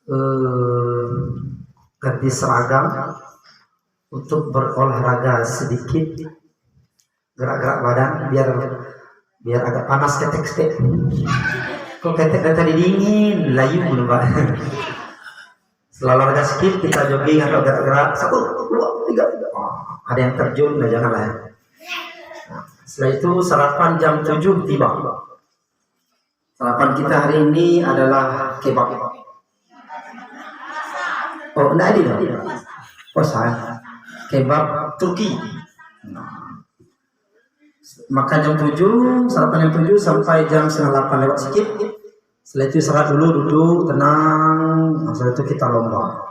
eh, ganti seragam untuk berolahraga sedikit, gerak-gerak badan biar agak panas ketek. Kok ketek dari tadi dingin, layu belum Pak. Setelah olahraga sedikit kita jogging atau gerak-gerak 1, 2, 3. Ada yang terjun, nah janganlah ya. Setelah itu sarapan jam 7 tiba. Sarapan kita hari ini adalah kebab. Oh, enggak ada. Oh, saya. Kebab Turki. Makan jam 7, sarapan jam 7 sampai jam 7:30 lewat sedikit. Setelah itu istirahat dulu, duduk, tenang. Setelah itu kita lomba.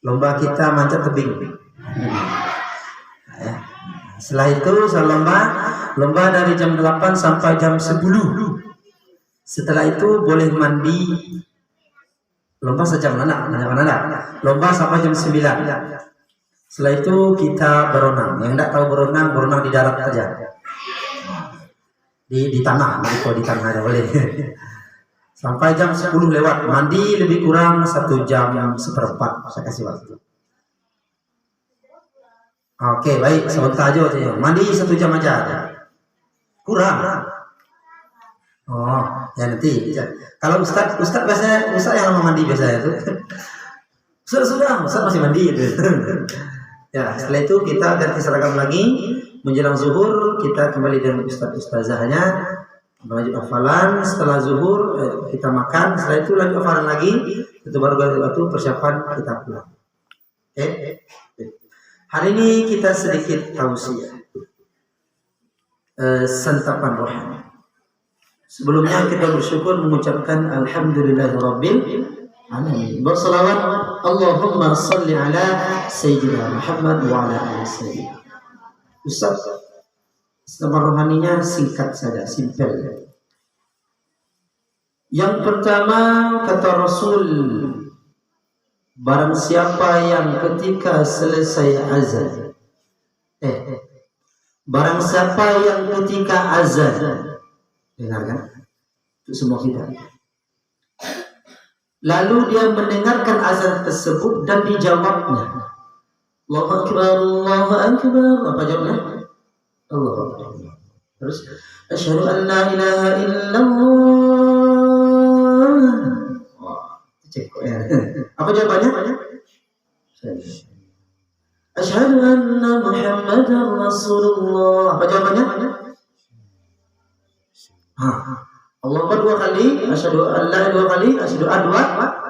Lomba kita manjat tebing. Setelah itu saya lomba dari jam 8 sampai jam 10. Setelah itu boleh mandi. Lomba sejam mana? Lomba sampai jam 9. Setelah itu kita berenang. Yang tidak tahu berenang di darat saja. Di tanah, kalau di tanah ada boleh. Sampai jam 10 lewat. Mandi lebih kurang 1 jam 1/4. Saya kasih waktu. Oke, baik. Sebentar aja. Mandi 1 jam aja. Kurang. Oh, ya nanti. Kalau Ustaz biasanya, Ustaz yang lama mandi biasanya itu. Sudah, Ustaz masih mandi itu. Ya, setelah itu kita ganti seragam lagi. Menjelang zuhur kita kembali dengan ustazahnya melanjut hafalan. Setelah zuhur kita makan. Setelah itu lanjut hafalan lagi. Itu baru ganti waktu persiapan kita pulang. Oke. Hari ini kita sedikit tausiah santapan rohani. Sebelumnya kita bersyukur mengucapkan alhamdulillahirabbil alamin. Berselawat Allahumma shalli ala sayyidina Muhammad wa ala ali sayyidina. Ustaz, santapan rohaninya singkat saja, simpel. Yang pertama kata Rasul, barang siapa yang ketika selesai azan, barang siapa yang ketika azan, dengarkan, itu semua kita. Lalu dia mendengarkan azan tersebut dan dijawabnya, Allahu Akbar, Allahu Akbar. Apa jawabnya? Allahu Akbar. Terus, asyhadu an la ilaha illallah. Apa jawabannya? Asyhadu anna Muhammadar Rasulullah. Apa jawabannya? Allah 2 kali, asyhadu an la 2 kali, asyhadu an 2.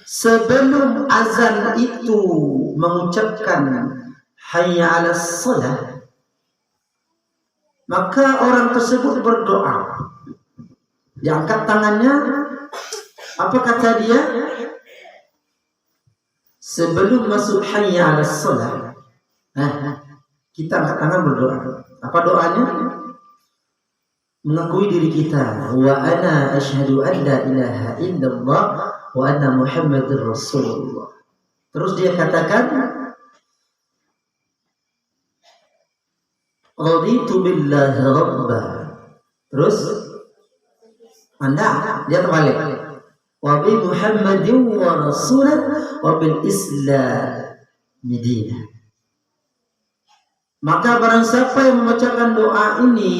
Sebelum azan itu mengucapkan hayya 'alas shalah, maka orang tersebut berdoa. Dia angkat tangannya. Apa kata dia? Sebelum masuk hayya 'alas shalah, kita angkat tangan berdoa. Apa doanya? Mengakui diri kita, wa ana asyhadu an la ilaha illallah wa anna Muhammadar Rasulullah. Terus dia katakan, raditu billahi rabba. Terus dia terbalik, wa bi Muhammadin wa rasulah wa bil Islam dinan. Maka barang siapa yang membacakan doa ini,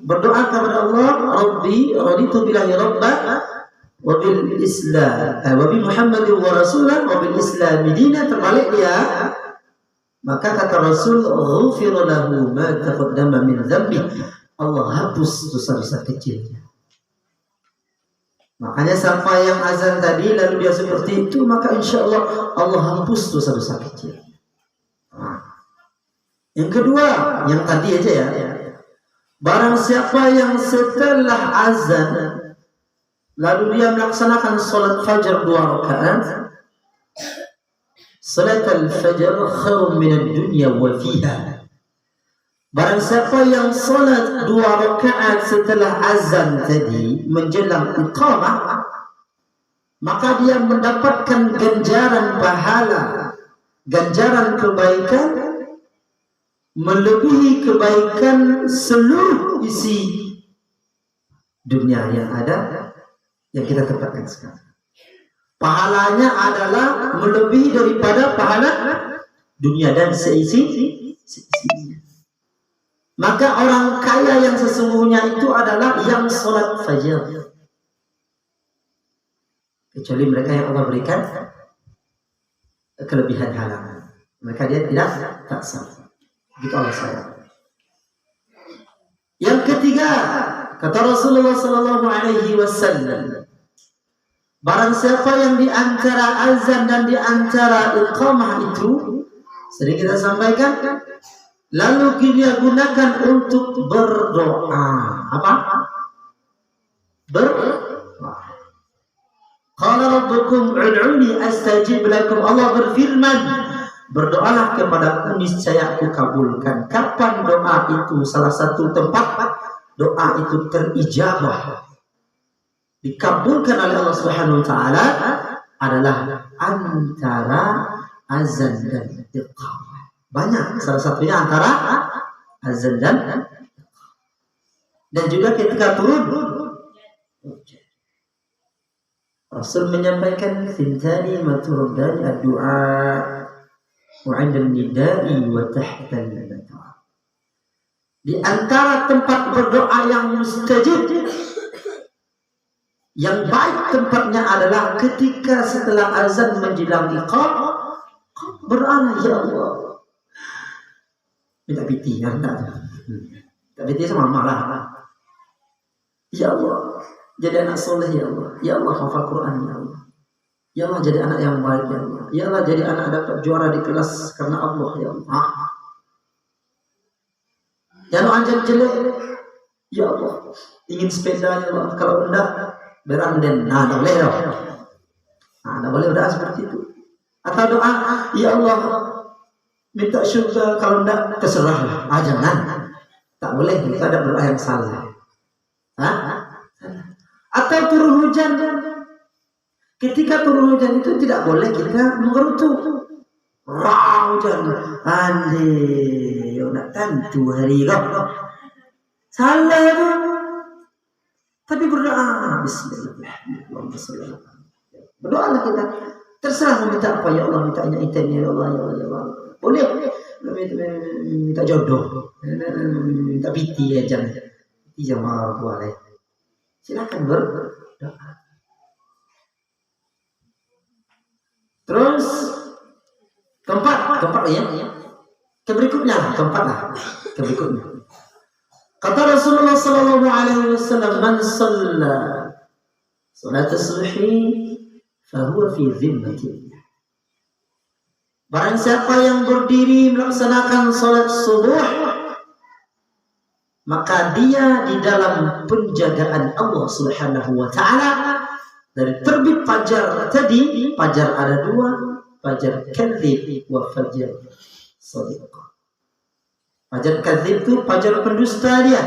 berdoa kepada Allah, Rabbi raditu billahi rabba wa bil Islam wa bi Muhammadin wa rasulah wa bil Islam dinan, terbalik dia, maka kata Rasul, ghufira lahu ma taqaddama min dzambi. Allah hapus dosa-dosa kecilnya. Makanya siapa yang azan tadi lalu dia seperti itu, maka insya Allah Allah hapus dosa-dosa kecil. Yang kedua, yang tadi aja ya. Barang siapa yang setelah azan lalu dia melaksanakan salat fajar 2 rakaat, salat al-fajr khairun min ad-dunya wa fiha. Barang siapa yang salat 2 rakaat setelah azan tadi menjelang iqamah, maka dia mendapatkan ganjaran pahala, ganjaran kebaikan melebihi kebaikan seluruh isi dunia yang ada, yang kita tempatkan sekarang. pahalanya adalah melebihi daripada pahala dunia dan seisinya. Maka orang kaya yang sesungguhnya itu adalah yang sholat fajar. Kecuali mereka yang Allah berikan kelebihan halangan, maka dia tidak taksir. Begitu Allah sayang. Yang ketiga, kata Rasulullah sallallahu alaihi wasallam, barang siapa yang di antara azan dan di antara iqamah itu sering kita sampaikan, lalu dia gunakan untuk berdoa. Apa? Berdoa. Qala rabbukum ud'uni astajib lakum. Allah berfirman, berdoalah kepadaku niscaya aku kabulkan. Kapan doa itu? Salah satu tempat doa itu terijabah, dikabulkan oleh Allah Subhanahu wa taala adalah antara azan dan iqamah. Banyak, salah satunya antara azan dan juga ketika turun Rasul menyampaikan fintani maturuddani ad-du'a wa 'inda an-nida'i wa tahta al-mad'a. Di antara tempat berdoa yang mustajab, yang baik tempatnya adalah ketika setelah azan menjelang iqamah, berdoa, ya Allah. Minta piti, ya enggak. Minta piti sama malah. Ya Allah, jadi anak soleh ya Allah. Ya Allah hafal Quran ya Allah. Ya Allah jadi anak yang baik ya Allah. Ya Allah jadi anak dapat juara di kelas karena Allah ya Allah. Ya Allah anjir jelek. Ya Allah ingin sepeda ya Allah. Kalau enggak beranden. Nah, enggak boleh dong. Nah, enggak boleh udah seperti itu. Atau doa, ya Allah minta syurga, kalau enggak terserah. Jangan. Tak boleh, itu ada doa yang salah. Atau turun hujan. Ketika turun hujan itu tidak boleh kita mengerutu. Wah, hujan. Andai, ya nak tentu hari kau. Salah itu. Tapi berdoa. Bismillahirrahmanirrahim. Berdoalah kita. Terserah minta apa ya Allah, mintanya intenya ya Allah, ya Allah, ya Allah. Boleh. Minta jodoh. Minta piti ya jangan. Piti jangan boleh. Silakan berdoa. Terus keempat ya. Keberikutnya. Kata Rasulullah sallallahu alaihi wasallam, man shalla salat as-subhi fa huwa fi dhimmatillah. Barang siapa yang berdiri melaksanakan salat subuh, maka dia di dalam penjagaan Allah Subhanahu wa taala. Dari terbit fajar tadi, fajar ada dua, fajar kadzib wa fajar shadiq. Fajar kadzib itu fajar pendusta dia.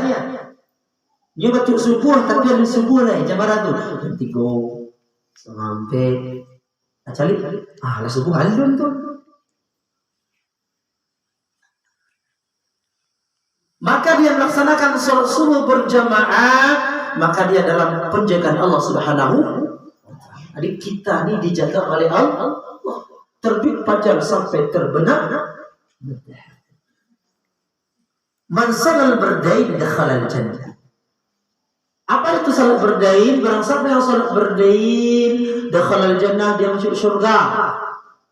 Dia betul subuh tapi ada subuh lah jam berapa tu? Jam 3 sampai acali. Lah subuh alun tu. Maka dia melaksanakan salat subuh berjamaah, maka dia dalam penjagaan Allah Subhanahu wa taala. Jadi kita ini dijaga oleh Allah. Terbit fajar sampai terbenam. Man salal berdain dakhala al-jannah. Apa itu salat berdain? Barang siapa yang salat berdain dakhala al-jannah, dia masuk surga.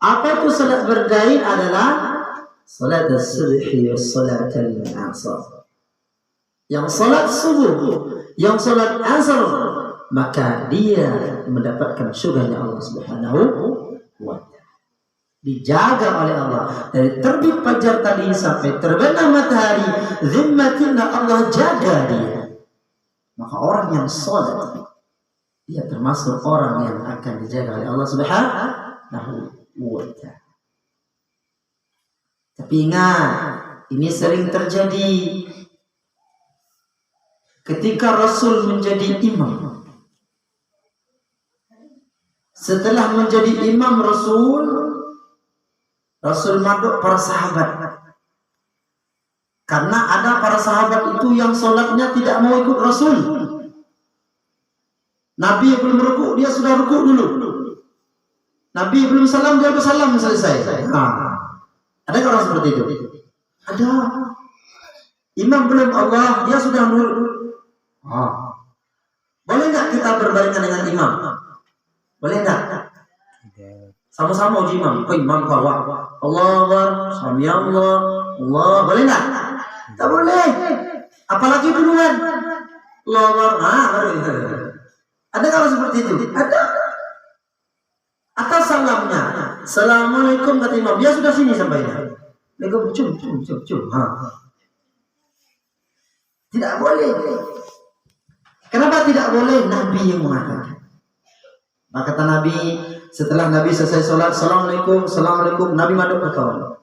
Apa itu salat berdain? Adalah salat as-subhi wa salat al-asr. Yang salat subuh, yang salat asar, maka dia mendapatkan surganya Allah Subhanahu wa taala. Dijaga oleh Allah dari terbit fajar tadi sampai terbenam matahari. Zimmatillah, Allah jaga dia. Maka orang yang salat, dia termasuk orang yang akan dijaga oleh Allah Subhanahu wa taala. Tapi ingat, ini sering terjadi ketika Rasul menjadi imam. Setelah menjadi imam Rasul maduk para sahabat. Karena ada para sahabat itu yang sholatnya tidak mau ikut Rasul. Nabi belum rukuk, dia sudah rukuk dulu. Nabi belum salam dia bersalam selesai. Ada orang seperti itu? Ada. Imam belum Allah dia sudah nurut. Boleh nggak kita berbarengan dengan imam? Boleh nggak? Sama-sama uji imam. Imam bawa Allah Akbar, Sami Allah, Allah. Boleh nggak? Tak boleh. Apalagi duluan. Allah Akbar. Ada kalau seperti itu? Ada. Atau salamnya, Assalamualaikum kata imam. Dia sudah sini sampainya. Cum. Tidak boleh. Kenapa tidak boleh? Nabi yang mengatakan. Maka kata Nabi, setelah Nabi selesai sholat, Assalamualaikum, Nabi madhab ke kawan,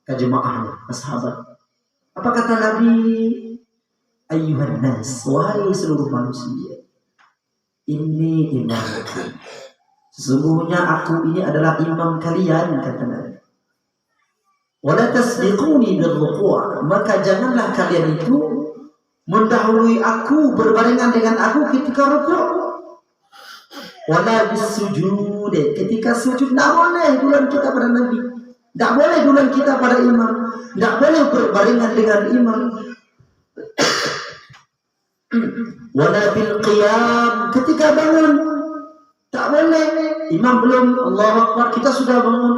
ke jemaahnya, ke sahabat. Apa kata Nabi? Ayyuhan nas, wahai seluruh manusia, ini imamku. Sesungguhnya aku ini adalah imam kalian, kata Nabi. Wala tasbiquni birruku', maka janganlah kalian itu mendahului aku, berbarengan dengan aku ketika rukuk. Wala bisujud, ketika sujud tidak boleh duluan kita pada Nabi, tidak boleh duluan kita pada imam, tidak boleh berbarengan dengan imam. Wala bil qiyam, ketika bangun tak boleh. Imam belum Allahu Akbar kita sudah bangun,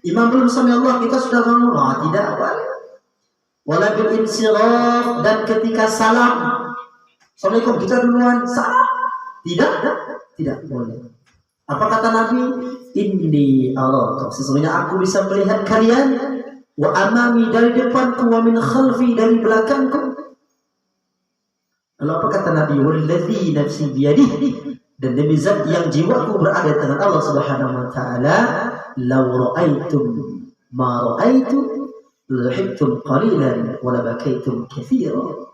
imam belum sami Allah kita sudah bangun. Tidak boleh. Wala bil insiraf, dan ketika salam, Assalamualaikum kita duluan salam, tidak boleh. Apa kata Nabi? Inni Allah, sesungguhnya aku bisa melihat kalian, wa amami dari depanku, wa min khalfi dari belakangku. Lalu apa kata Nabi? Wallazi nafsi biyadihi, dan demi zat yang jiwaku berada di tangan Allah Subhanahu wa taala, law ra'aitum ma ra'aitu lahibtum qalilan wa labakaitum katsiran.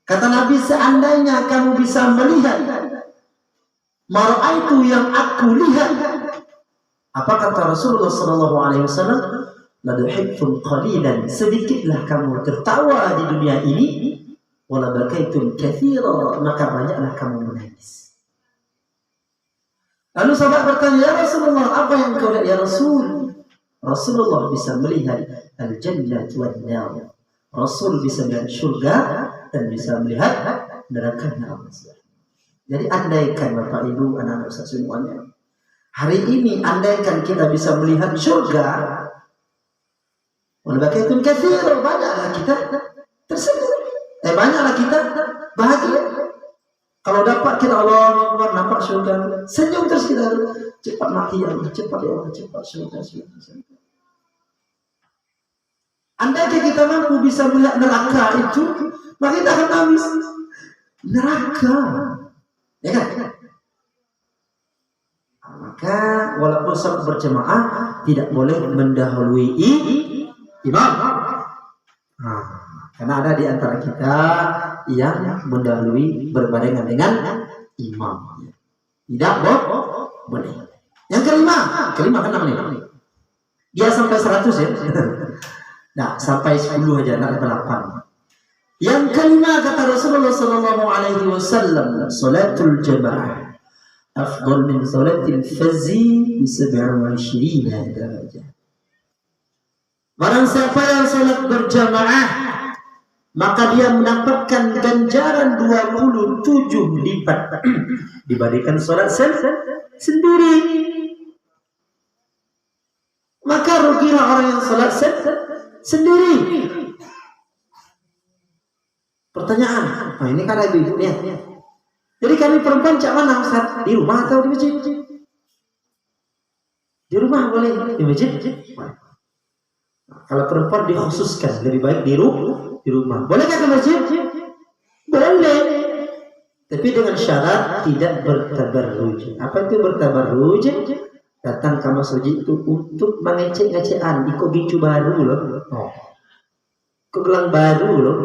Kata Nabi, seandainya kamu bisa melihat mar'aitu yang aku lihat. Apa kata Rasulullah sallallahu alaihi wasallam? La duhibtum qalilan, sedikitlah kamu tertawa di dunia ini, wala bakaitum katsira, maka banyaklah kamu menangis. Lalu sahabat bertanya, ya Rasulullah, apa yang kau lihat ya Rasul? Rasulullah bisa melihat al-jannah wan nar. Rasul bisa melihat surga dan bisa melihat neraka Allah. Jadi andaikan Bapak Ibu anak-anak Ustaz semuanya, hari ini andaikan kita bisa melihat surga, walbakaitum katsira, banyaklah kita tersenyum, banyaklah kita bahagia. Kalau dapat kita Allah Akbar, nampak surga, senyum terus kita, cepat mati ya Allah, cepat ya Allah, cepat surga. Andaikan kita mampu bisa melihat neraka itu, maka kita akan nangis. Neraka, ya kan? Maka walaupun salat berjamaah tidak boleh mendahului imam. Karena ada di antara kita yang mendahului berbarengan dengan imam. Tidak boleh. Yang kelima kan namanya. Dia sampai 100 ya. Nah, sampai 10 aja, nak 8. Yang kelima kata Rasulullah sallallahu alaihi wasallam, salatul jamaah afdal min salatil fazi bi 27 derajat. Barang siapa yang salat berjamaah, maka dia mendapatkan ganjaran 27 lipat dibandingkan salat sendiri. Maka rugilah orang yang salat sendiri. Pertanyaan, ini kan ada ibunya. Jadi kami perempuan cak mana Ustaz? Di rumah atau di masjid? Di rumah boleh, di masjid? Kalau perempuan dikhususkan lebih baik di rumah. Bolehkah ke masjid? Boleh. Tapi dengan syarat tidak bertabarruj. Apa itu bertabarruj? Datang ke masjid itu untuk mengecek-ngecekan, ikut gincu baru loh. Ikut gelang baru loh.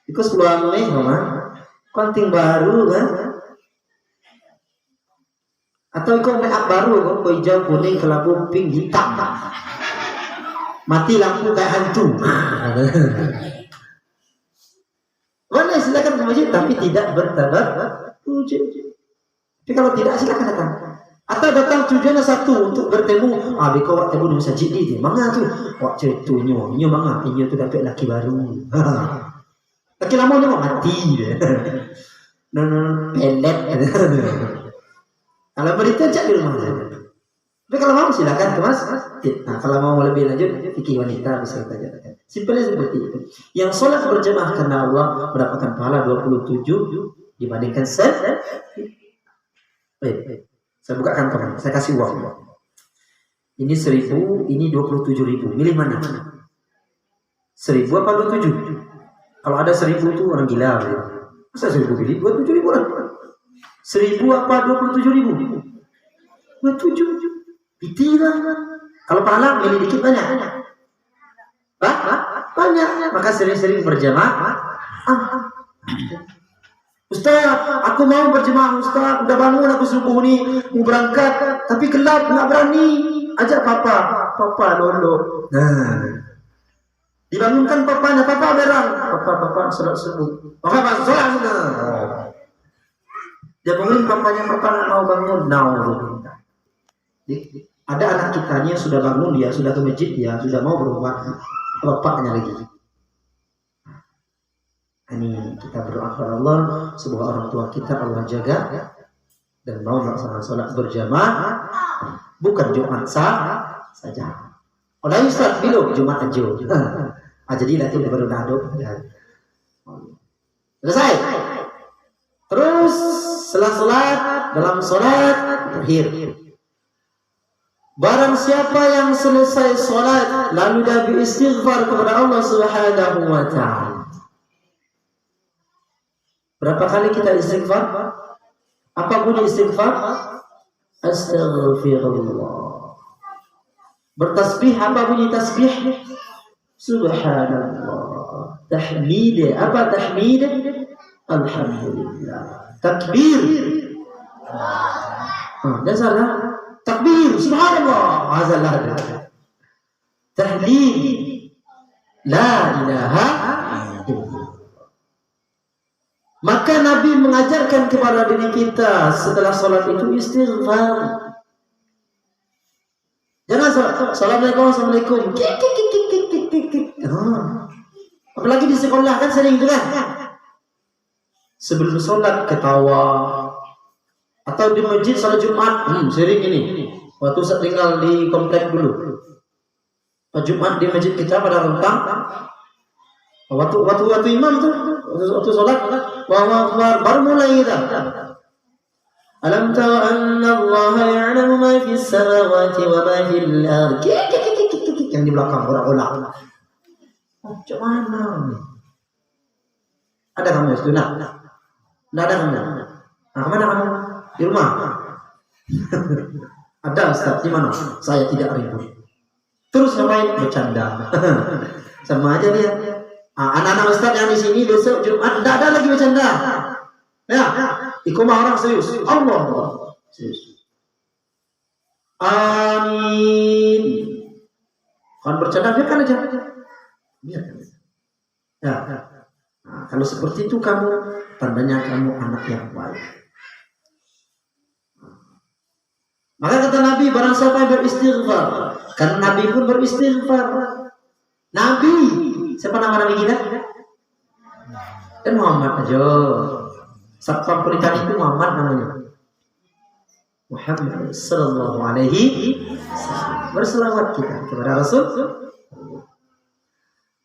Ikut seluang nih, mama. Konting baru kan? Atau ikut make up baru, kok hijau, kuning, kelabu, pink, hitam. Mati lampu kayak hantu. Boleh silakan ke masjid, tapi tidak bertabarruj. Tapi kalau tidak silakan datang. Atau datang tujuannya satu untuk bertemu. Beko awak temu di masjid ni dia. Manga tu. Awak ceritanya. Nyo manga. Inyo tu dapat laki baru. Laki lama ni mati dia. Pelet. Kalau berita cak di rumah saja. Tapi kalau mau silakan ke mas. Nah, kalau mau lebih lanjut, fikih wanita bisa kita jadikan. Simpelnya seperti itu. Yang sholat berjamaah karena Allah mendapatkan pahala 27 dibandingkan saya buka kantong, saya kasih uang. Ini 1000, ini 27.000. Milih mana? 1000 apa 27? Kalau ada 1000 itu orang gila. Masa 1000 pilih 27.000 orang? 1000 apa 27.000? 27. Pitilah. Kalau pahala milih dikit banyak. Banyak. Maka sering-sering berjamaah. Ustaz, aku mau berjemaah Ustaz, udah bangun aku subuh ni, mau berangkat, tapi gelap, nggak berani. Ajak papa lolo. Nah, dibangunkan papanya, papa berang, papa sholat subuh, papa sholat subuh. Dia bangun papanya, papa nggak mau bangun, ada anak kita ni yang sudah bangun, dia sudah ke masjid, dia sudah mau berubah, bapaknya lagi. Ini kita berdoa kepada Allah, semoga orang tua kita Allah jaga dan mau melaksanakan sholat berjamaah, bukan Jumat saja. Oleh Ustaz belum Jumat aja. Jadi nanti udah baru nado. Selesai. Terus setelah sholat, dalam sholat terakhir. Barang siapa yang selesai sholat lalu dia beristighfar kepada Allah Subhanahu wa Ta'ala. Berapa kali kita istighfar? Apa bunyi istighfar? Astaghfirullah. Bertasbih, apa bunyi tasbih? Subhanallah. Tahmid, apa tahmid? Alhamdulillah. Takbir. Dah salah. Takbir, subhanallah. Azalah. Tahlil. La ilaha illallah. Maka Nabi mengajarkan kepada diri kita setelah sholat itu istighfar. Jangan Assalamualaikum. Apalagi di sekolah kan sering itu kan. Sebelum sholat ketawa. Atau di masjid sholat Jumat. Sering ini. Waktu saya tinggal di komplek dulu. Jumat di masjid kita pada rentang. Waktu imam tuh. Waktu sholat. Baru mulai kita. Alam tara anna Allah ya'lamu ma fis samawati wa ma fil ardi. Yang di belakang orang-orang. Macam mana? Ada kamu itu? Nah, ada kamu. Nah, kemana kamu? Di rumah. Ada Ustaz, di mana? Saya tidak ribut. Terus ngapain? Bercanda. Sama aja dia. Anak-anak Ustaz yang di sini besok Jumat tidak ada lagi bercanda. Ya, ikumah orang serius. Allah. Serius. Amin. Kalau bercanda biarkan aja. Biarkan. Ya. Nah, kalau seperti itu kamu tandanya kamu anak yang baik. Maka kata Nabi, barang siapa yang beristighfar, karena Nabi pun beristighfar. Nabi, siapa nama Nabi kita? Dan Muhammad aja. Satpam pernikahan itu Muhammad namanya. Muhammad sallallahu alaihi wasallam. Berselawat kita kepada Rasul.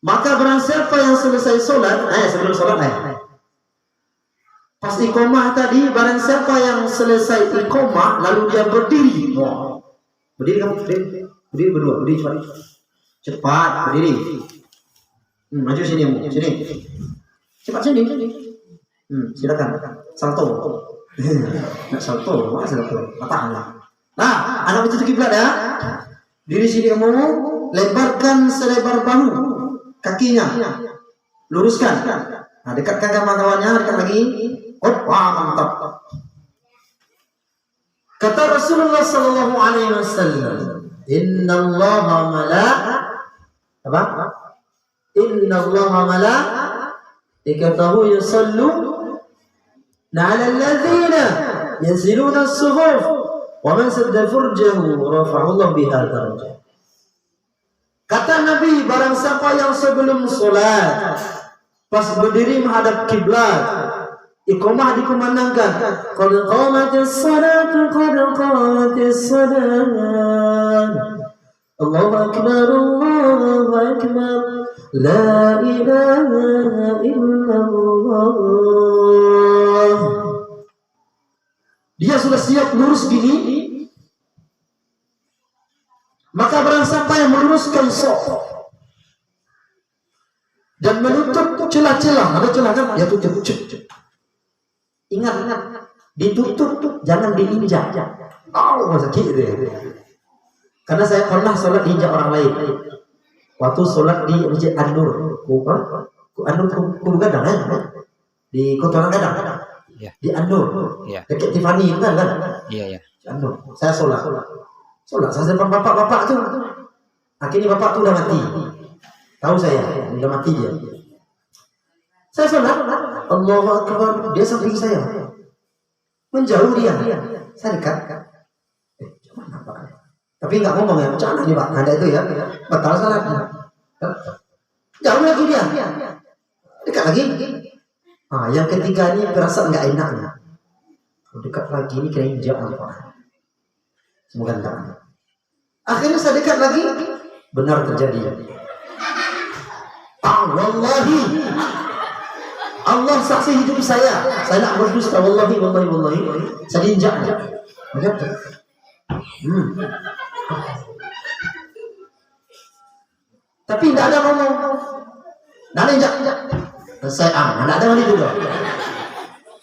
Maka barang siapa yang selesai sholat, sebelum sholat pas iqomah tadi, barang siapa yang selesai iqomah lalu dia berdiri. Berdiri kamu, berdiri berdua, berdiri cepat, berdiri. Maju sini, sini. Cepat sini. Silakan. Salto. Nak salto, mana salto? Patahlah. Nah, anak itu kiblat ya. Diri sini kamu, lebarkan selebar bahu, kakinya, luruskan. Nah, dekatkan sama kawannya, dekat lagi. Mantap. Kata Rasulullah sallallahu alaihi wasallam, Inna Allaha malaikatahu yusalluna 'ala alladhina yanziluna as-suhuf Wa man sadda furjahu rafa'allahu biha darajah. Kata Nabi, barang siapa yang sebelum sholat pas berdiri menghadap kiblat, iqamah dikumandangkan, qad qamatis salatu qad qamatis salat, Allahu akbar Allahu akbar, la ilaha illallah. Dia sudah siap lurus gini, maka barang siapa yang meluruskan shaf dan menutup celah-celah, ada celah kan? Ya tutup. Ingat, ditutup, jangan diinjak. Sakit deh. Karena saya pernah sholat diinjak orang lain. Waktu sholat di Masjid An-Nur, An-Nur Gadang ya, di Kota Gadang. Ya. Di An-Nur, Ya. dekat Tiffany kan? Iya, ya. An-Nur. Saya sholat, saya depan bapak tuh. Akhirnya bapak tuh udah mati. Tahu saya, udah mati dia. Saya sholat, Allahu Akbar, dia samping saya. Menjauh dia. Saya dekat. Cuman apa? Tapi nggak ngomong ya, jangan nih Pak. Ada itu ya, batal salat. Jauh lagi dia. Dekat lagi. Yang ketiga ini perasaan nggak enaknya. Dekat lagi ini kena injak apa? Semoga enggak. Akhirnya saya dekat lagi, benar terjadi. Wallahi, Allah saksi hidup saya nak berdusta. Wallahi, saya diinjak. Tapi tidak ada ngomong, tidak ada injak. Saya tidak ada mandi juga.